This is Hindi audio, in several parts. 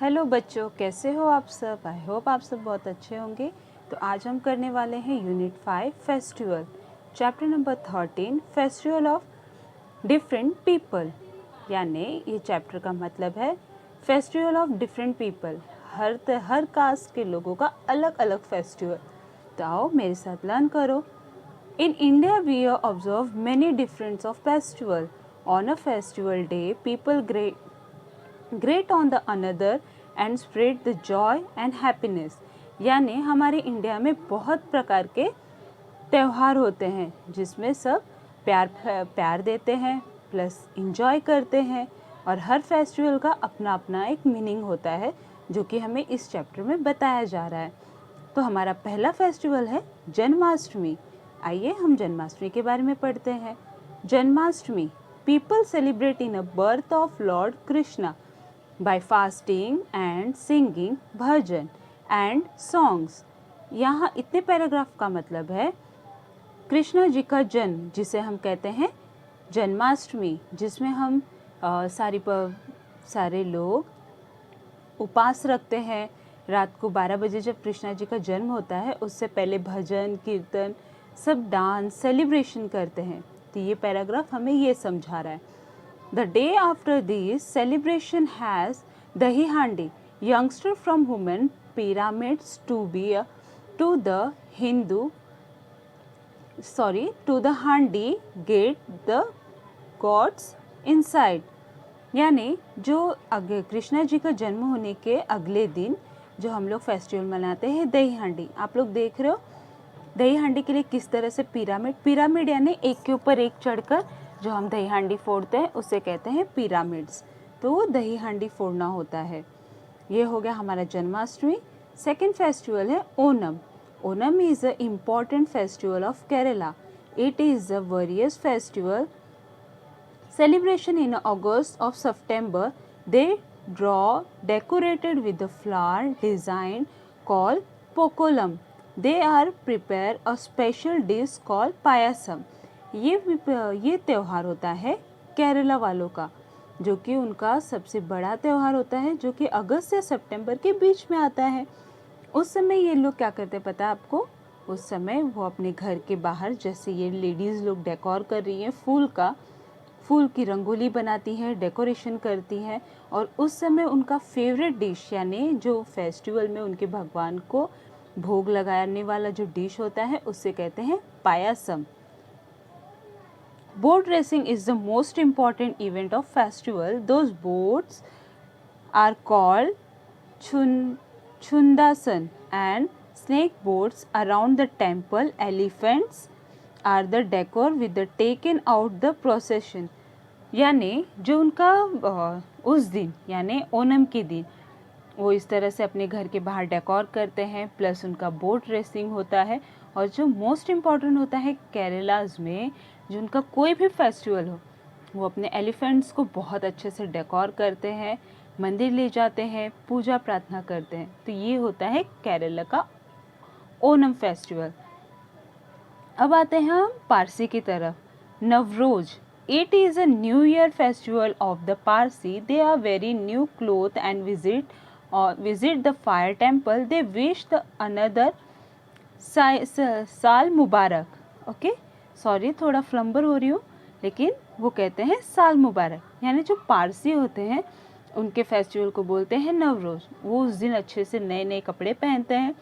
हेलो बच्चों, कैसे हो आप सब। आई होप आप सब बहुत अच्छे होंगे। तो आज हम करने वाले हैं unit 5 festival, chapter number 13 festival of different people. यानी ये चैप्टर का मतलब है फेस्टिवल ऑफ डिफरेंट पीपल, हर कास्ट के लोगों का अलग अलग फेस्टिवल। तो आओ मेरे साथ लर्न करो। In India, we observe many different of festival. On a festival day, people great on the another and spread the joy and happiness. यानी हमारे इंडिया में बहुत प्रकार के त्यौहार होते हैं जिसमें सब प्यार देते हैं प्लस इंजॉय करते हैं, और हर फेस्टिवल का अपना अपना एक मीनिंग होता है जो कि हमें इस चैप्टर में बताया जा रहा है। तो हमारा पहला फेस्टिवल है जन्माष्टमी। आइए हम जन्माष्टमी के बारे में पढ़ते हैं। Janmashtami, people celebrate in a birth of Lord Krishna by fasting and singing bhajan and songs। यहाँ इतने पैराग्राफ का मतलब है कृष्ण जी का जन्म, जिसे हम कहते हैं जन्माष्टमी, जिसमें हम सारे लोग उपास रखते हैं। रात को 12 बजे जब कृष्णा जी का जन्म होता है उससे पहले भजन कीर्तन सब डांस सेलिब्रेशन करते हैं। तो ये पैराग्राफ हमें ये समझा रहा है। The day after this celebration has Dahi Handi, youngster from women pyramids to the handi get the gods inside। यानी जो कृष्णा जी का जन्म होने के अगले दिन जो हम लोग फेस्टिवल मनाते हैं दही हांडी। आप लोग देख रहे हो दही हांडी के लिए किस तरह से पिरामिड यानी एक के ऊपर एक चढ़कर जो हम दही हांडी फोड़ते हैं उसे कहते हैं पिरामिड्स। तो वो दही हांडी फोड़ना होता है। ये हो गया हमारा जन्माष्टमी। सेकेंड फेस्टिवल है Onam. Onam is a important festival of Kerala. It is a various festival celebration in August of September. They draw decorated with the flower design called pokolam. They are prepare a special dish called payasam। ये त्यौहार होता है केरला वालों का, जो कि उनका सबसे बड़ा त्यौहार होता है, जो कि अगस्त से सितंबर के बीच में आता है। उस समय ये लोग क्या करते हैं पता है आपको? उस समय वो अपने घर के बाहर, जैसे ये लेडीज़ लोग डेकोर कर रही हैं फूल की रंगोली बनाती हैं, डेकोरेशन करती हैं, और उस समय उनका फेवरेट डिश यानी जो फेस्टिवल में उनके भगवान को भोग लगाने वाला जो डिश होता है उसे कहते हैं payasam. Boat racing is the most important event of festival. Those boats are called chundasan and snake boats around the temple. Elephants are the decor with the taken out the procession। यानी जो उनका उस दिन यानी ओनम के दिन वो इस तरह से अपने घर के बाहर डेकोर करते हैं, प्लस उनका बोट रेसिंग होता है। और जो मोस्ट इम्पॉर्टेंट होता है केरलाज में, जो उनका कोई भी फेस्टिवल हो वो अपने एलिफेंट्स को बहुत अच्छे से डेकोर करते हैं, मंदिर ले जाते हैं, पूजा प्रार्थना करते हैं। तो ये होता है केरला का ओनम फेस्टिवल। अब आते हैं हम पारसी की तरफ। Navroz, it is a new year festival of the Parsi। They are wearing new clothes and visit the fire temple। They wish the another साल मुबारक। ओके सॉरी थोड़ा फ्लम्बर हो रही हूँ, लेकिन वो कहते हैं साल मुबारक। यानी जो पारसी होते हैं उनके फेस्टिवल को बोलते हैं नवरोज। वो उस दिन अच्छे से नए नए कपड़े पहनते हैं।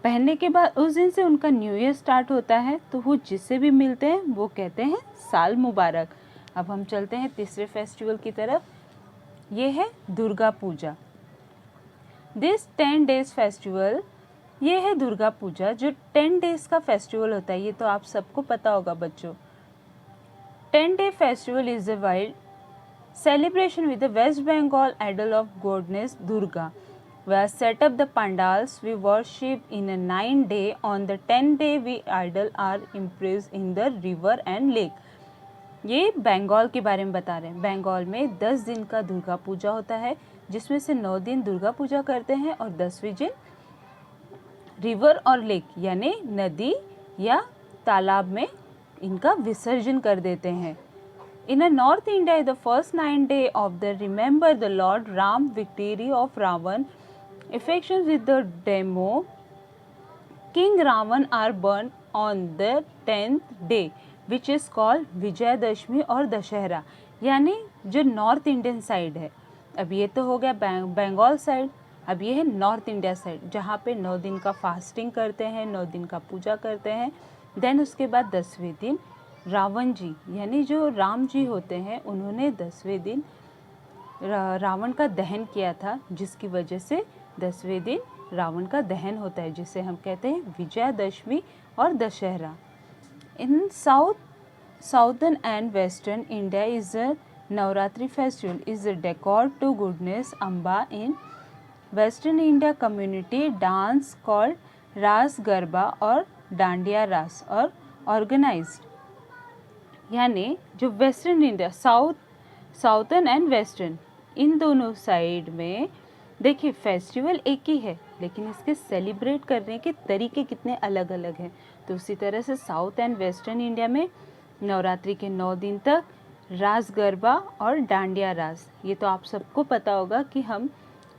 पहनने के बाद उस दिन से उनका न्यू ईयर स्टार्ट होता है, तो वो जिससे भी मिलते हैं वो कहते हैं साल मुबारक। अब हम चलते हैं तीसरे फेस्टिवल की तरफ। ये है Durga Puja. This 10 days festival, ये है दुर्गा पूजा जो 10 days का फेस्टिवल होता है। ये तो आप सबको पता होगा बच्चों। 10 day festival is a wild celebration with the West Bengal idol of goddess Durga। We set up the pandals, we worship in a 9 day। On the 10 day we idol are impressed in the river and lake। ये बंगाल के बारे में बता रहे हैं। बंगाल में 10 दिन का दुर्गा पूजा होता है, जिसमें से 9 दिन दुर्गा पूजा करते हैं और 10वें दिन रिवर और लेक यानी नदी या तालाब में इनका विसर्जन कर देते हैं। In a North India, the first 9 days of the remember the Lord Ram victory of Ravan, affections with the demo. King Ravan are burned on the 10th day, which is called Vijayadashami और दशहरा, यानी जो नॉर्थ इंडियन साइड है. अब ये तो हो गया बंगाल साइड. अब ये है नॉर्थ इंडिया साइड, जहाँ पे 9 दिन का फास्टिंग करते हैं, 9 दिन का पूजा करते हैं. देन उसके बाद 10वें दिन रावण जी, यानी जो राम जी होते हैं, उन्होंने 10वें दिन रावण का दहन किया था, जिसकी वजह से 10वें दिन रावण का दहन होता है, जिसे हम कहते हैं विजयदशमी और Dussehra. In southern and western India is a Navratri festival is decor to goodness Amba. In western India community dance called Raas Garba और डांडिया रास और ऑर्गेनाइज्ड. यानी जो western India, southern and western, इन दोनों साइड में देखिए फेस्टिवल एक ही है, लेकिन इसके सेलिब्रेट करने के तरीके कितने अलग अलग हैं. तो उसी तरह से साउथ एंड वेस्टर्न इंडिया में नवरात्रि के 9 दिन तक रास गरबा और डांडिया रास, ये तो आप सबको पता होगा कि हम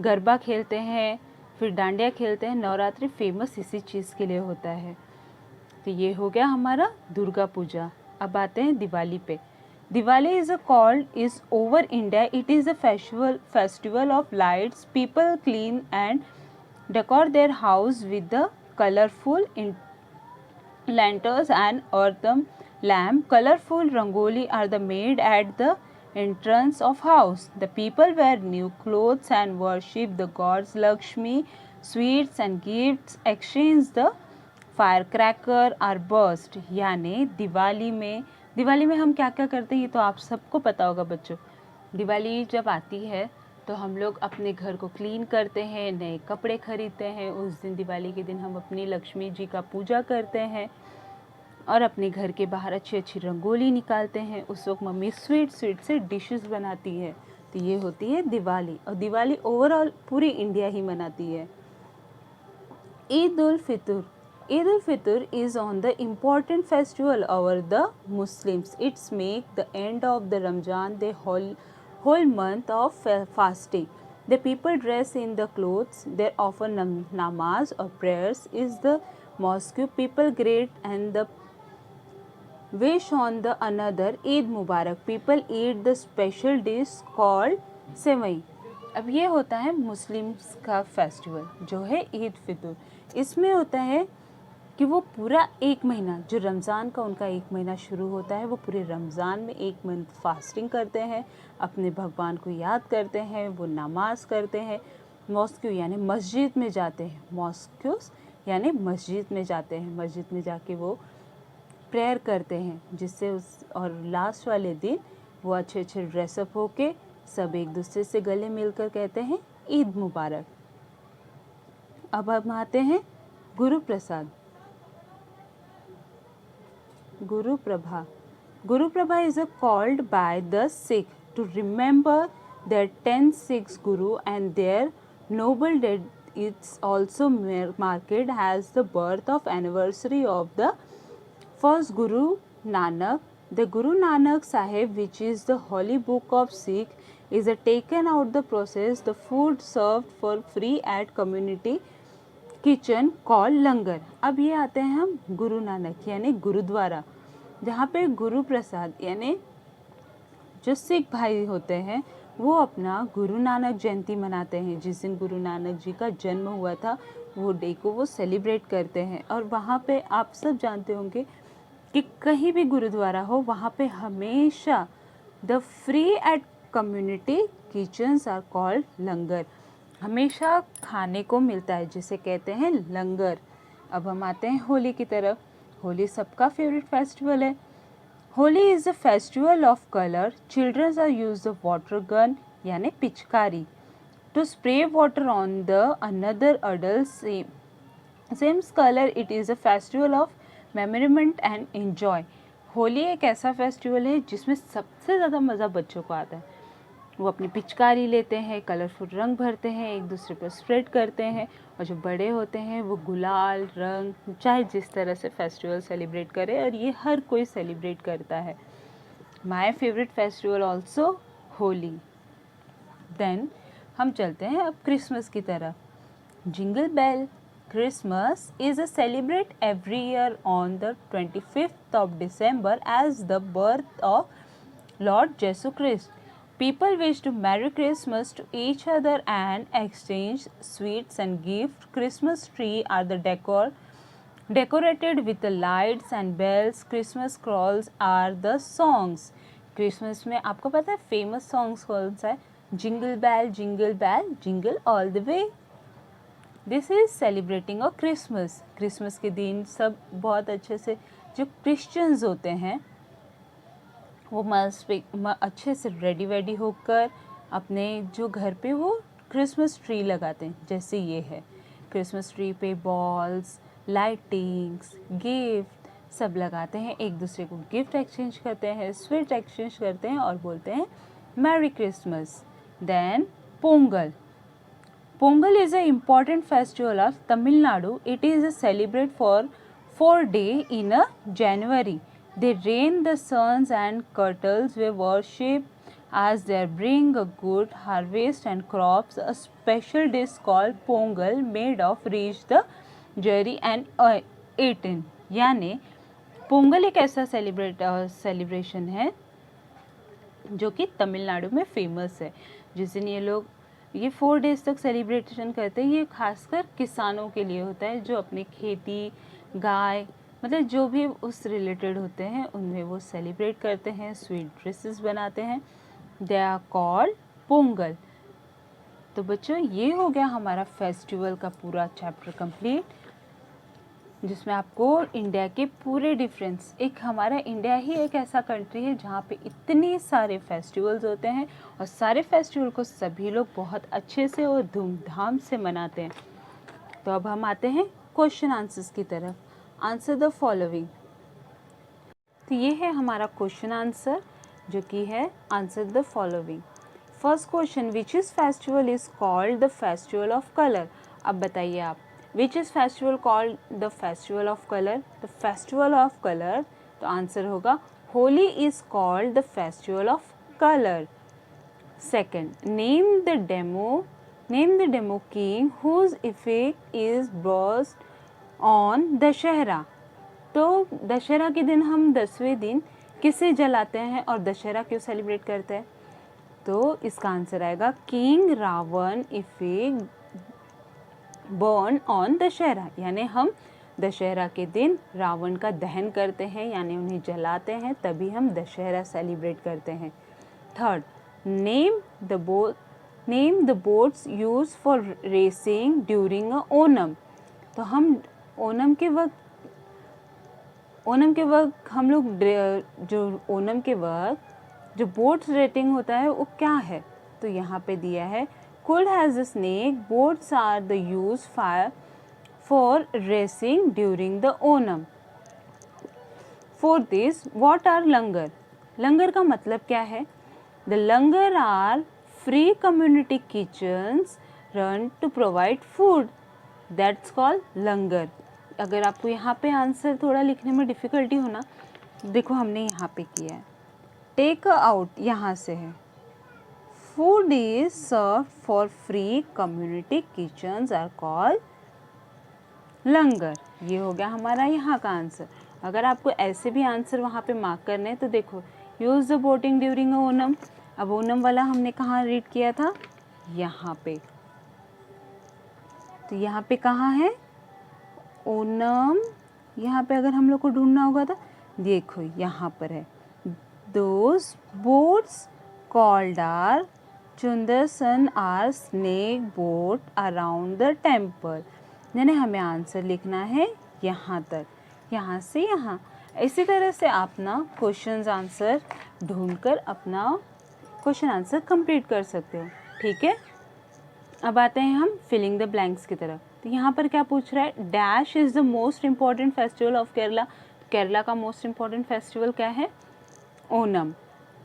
गरबा खेलते हैं, फिर डांडिया खेलते हैं. नवरात्रि फेमस इसी चीज़ के लिए होता है. तो ये हो गया हमारा दुर्गा पूजा. अब आते हैं दिवाली पे. Diwali is over India. It is a festival of lights. People clean and decor their house with the colorful lanterns and earthen lamp. Colorful rangoli are the made at the entrance of house. The people wear new clothes and worship the gods Lakshmi. Sweets and gifts exchange. The firecracker are burst. यानी दिवाली में हम क्या क्या करते हैं, ये तो आप सबको पता होगा बच्चों. दिवाली जब आती है तो हम लोग अपने घर को क्लीन करते हैं, नए कपड़े खरीदते हैं. उस दिन दिवाली के दिन हम अपनी लक्ष्मी जी का पूजा करते हैं और अपने घर के बाहर अच्छी अच्छी रंगोली निकालते हैं. उस वक्त मम्मी स्वीट से डिशेस बनाती है. तो ये होती है दिवाली. और दिवाली ओवरऑल पूरी इंडिया ही मनाती है. Eid ul Fitr. Eid al-Fitr is on the important festival over the Muslims. It's make the end of the Ramzan, the whole month of fasting. The people dress in the clothes. There offer namaz or prayers is the mosque. People greet and the wish on the another Eid Mubarak. People eat the special dish called सेवई. अब ये होता है मुस्लिम्स का फेस्टिवल जो है ईद फितर. इसमें होता है कि वो पूरा एक महीना, जो रमज़ान का उनका एक महीना शुरू होता है, वो पूरे रमज़ान में एक मंथ फास्टिंग करते हैं, अपने भगवान को याद करते हैं, वो नमाज करते हैं, मॉस्क्यू यानी मस्जिद में जाते हैं, मॉस्क्यूस यानी मस्जिद में जाते हैं, मस्जिद में जाके वो प्रेयर करते हैं, जिससे और लास्ट वाले दिन वो अच्छे अच्छे ड्रेसअप होके सब एक दूसरे से गले मिलकर कहते हैं ईद मुबारक. अब हम आते हैं Guru Prasad. Guru Prabha. Guru Prabha is called by the Sikh to remember their 10 Sikhs Guru and their noble dead. It's also marked as the birth of anniversary of the first Guru Nanak. The Guru Nanak Sahib, which is the holy book of Sikh, is taken out the process. The food served for free at community kitchen call langar. अब ये आते हैं हम गुरु नानक यानी गुरुद्वारा, जहाँ पे गुरु प्रसाद यानी जो सिख भाई होते हैं वो अपना गुरु नानक जयंती मनाते हैं. जिस दिन गुरु नानक जी का जन्म हुआ था वो डे को वो सेलिब्रेट करते हैं. और वहाँ पे आप सब जानते होंगे कि कहीं भी गुरुद्वारा हो वहाँ पे हमेशा the free at community kitchens are called langar. हमेशा खाने को मिलता है जिसे कहते हैं लंगर. अब हम आते हैं होली की तरफ. होली सबका फेवरेट फेस्टिवल है. Holi is a festival of colour. Childrens are use the water gun यानी पिचकारी to spray water on the another adult same colour. It is a festival of merriment and enjoy. Holi एक ऐसा फेस्टिवल है जिसमें सबसे ज़्यादा मज़ा बच्चों को आता है. वो अपनी पिचकारी लेते हैं, कलरफुल रंग भरते हैं, एक दूसरे पर स्प्रेड करते हैं. और जो बड़े होते हैं वो गुलाल रंग, चाहे जिस तरह से फेस्टिवल सेलिब्रेट करे, और ये हर कोई सेलिब्रेट करता है. My favourite festival also Holi. Then हम चलते हैं अब क्रिसमस की तरफ। Jingle bell, Christmas is celebrated every year on the 25th of December as the birth of Lord Jesus Christ. People wish to Merry Christmas to each other and exchange sweets and gifts. Christmas tree are the decorated with the lights and bells. Christmas carols are the songs. Christmas में आपको पता है फेमस सॉन्ग्स कौन सा है? जिंगल बैल jingle all the way. This is celebrating a Christmas. Christmas के दिन सब बहुत अच्छे से, जो क्रिश्चियंस होते हैं वो अच्छे से रेडी वेडी होकर अपने जो घर पे वो क्रिसमस ट्री लगाते हैं। जैसे ये है, क्रिसमस ट्री पे बॉल्स, लाइटिंग्स, गिफ्ट सब लगाते हैं, एक दूसरे को गिफ्ट एक्सचेंज करते हैं, स्वीट एक्सचेंज करते हैं और बोलते हैं merry Christmas. Then Pongal. Pongal is an important festival of Tamil Nadu. It is celebrated for 4 days in January. They rain the suns and kettles were worshipped as they bring a good harvest and crops. A special dish called Pongal made of reach the jerry and eaten. यानी पोंगल एक ऐसा सेलिब्रेशन है जो कि तमिलनाडु में फेमस है, जिस दिन ये लोग ये 4 डेज तक सेलिब्रेशन करते हैं। ये खासकर किसानों के लिए होता है जो अपने खेती, गाय, मतलब जो भी उस रिलेटेड होते हैं उनमें वो सेलिब्रेट करते हैं, स्वीट ड्रेसेस बनाते हैं। They are called Pongal. तो बच्चों ये हो गया हमारा फेस्टिवल का पूरा चैप्टर कंप्लीट, जिसमें आपको इंडिया के पूरे डिफरेंस, एक हमारा इंडिया ही एक ऐसा कंट्री है जहाँ पे इतने सारे फेस्टिवल्स होते हैं और सारे फेस्टिवल को सभी लोग बहुत अच्छे से और धूमधाम से मनाते हैं। तो अब हम आते हैं क्वेश्चन आंसर्स की तरफ। Answer the following. तो ये है हमारा क्वेश्चन आंसर जो कि है answer the following. First question, which is festival is called the festival of colour. अब बताइए आप, Which is festival called the festival of color? The festival of color, तो आंसर होगा Holi is called the festival of color. Second, name the demo king whose effect is based on Dussehra. तो दशहरा के दिन हम 10वें दिन किसे जलाते हैं और दशहरा क्यों सेलिब्रेट करते हैं? तो इसका आंसर आएगा king Ravana effect burn on Dussehra, यानी हम दशहरा के दिन रावण का दहन करते हैं, यानी उन्हें जलाते हैं, तभी हम दशहरा सेलिब्रेट करते हैं। Third, name the boats use for racing during Onam. तो हम ओनम के वक्त हम लोग जो ओनम के वक्त जो बोट्स रेटिंग होता है वो क्या है? तो यहाँ पे दिया है Kull has a snake. Boats are the used for racing during the Onam. Fourth is, what are langar? लंगर का मतलब क्या है? The langar are free community kitchens run to provide food. That's called langar. अगर आपको यहाँ पे आंसर थोड़ा लिखने में डिफ़िकल्टी हो ना, देखो हमने यहाँ पे किया है, टेक आउट यहाँ से है, food is served for free, community kitchens are called लंगर। ये हो गया हमारा यहाँ का आंसर। अगर आपको ऐसे भी आंसर वहाँ पे मार्क करने हैं तो देखो, use the boating during Onam. अब ओनम वाला हमने कहाँ रीड किया था? यहाँ पे। तो यहाँ पे कहाँ है ओनम? यहाँ पे अगर हम लोग को ढूंढना होगा तो देखो यहाँ पर है, दोज बोट्स कॉल्ड आर चुंदरसन are snake boat around the temple. यानी हमें आंसर लिखना है यहाँ तक, यहाँ से यहाँ। इसी तरह से आप ना क्वेश्चन आंसर ढूंढकर अपना क्वेश्चन आंसर कंप्लीट कर सकते हो, ठीक है। अब आते हैं हम फिलिंग द ब्लैंक्स की तरफ। तो यहाँ पर क्या पूछ रहा है? Dash is the most important festival of Kerala. Kerala का मोस्ट इम्पॉर्टेंट फेस्टिवल क्या है? Onam.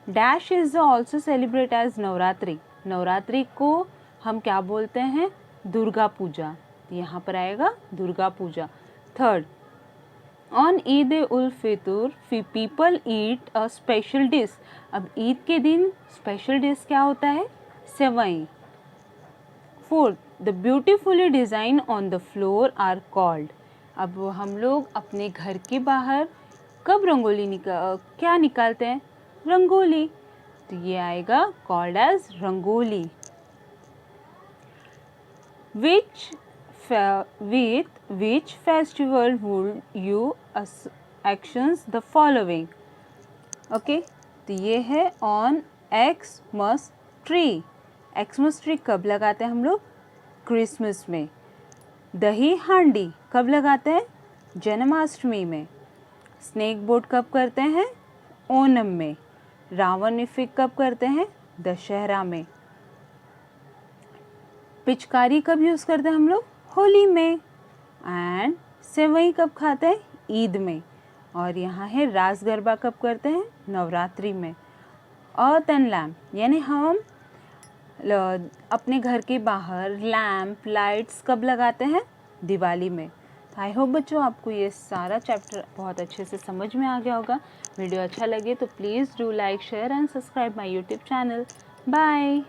Dash is also celebrate as Navratri. Navratri को हम क्या बोलते हैं? दुर्गा पूजा। यहाँ पर आएगा Durga Puja. Third, on Eid ul Fitr people eat a special dish. अब ईद के दिन स्पेशल डिश क्या होता है? सेवई। Fourth, the beautifully design on the floor are called. अब हम लोग अपने घर के बाहर कब रंगोली क्या निकालते हैं? रंगोली। तो ये आएगा called as rangoli. With which festival would you actions the following? Okay, तो ये है on Xmas tree. Xmas tree कब लगाते हैं हम लोग? क्रिसमस में। दही हांडी कब लगाते हैं? जन्माष्टमी में। स्नेक बोट कब करते हैं? ओणम में। रावण इफिक कब करते हैं? दशहरा में। पिचकारी कब यूज़ करते हैं हम लोग? होली में। एंड सेवई कब खाते हैं? ईद में। और यहाँ है रास गरबा कब करते हैं? नवरात्रि में। अर्थ एंड लैम्प यानी हम अपने घर के बाहर लैम्प लाइट्स कब लगाते हैं? दिवाली में। आई होप बच्चों आपको ये सारा चैप्टर बहुत अच्छे से समझ में आ गया होगा। वीडियो अच्छा लगे तो please do like share and subscribe my YouTube channel. Bye.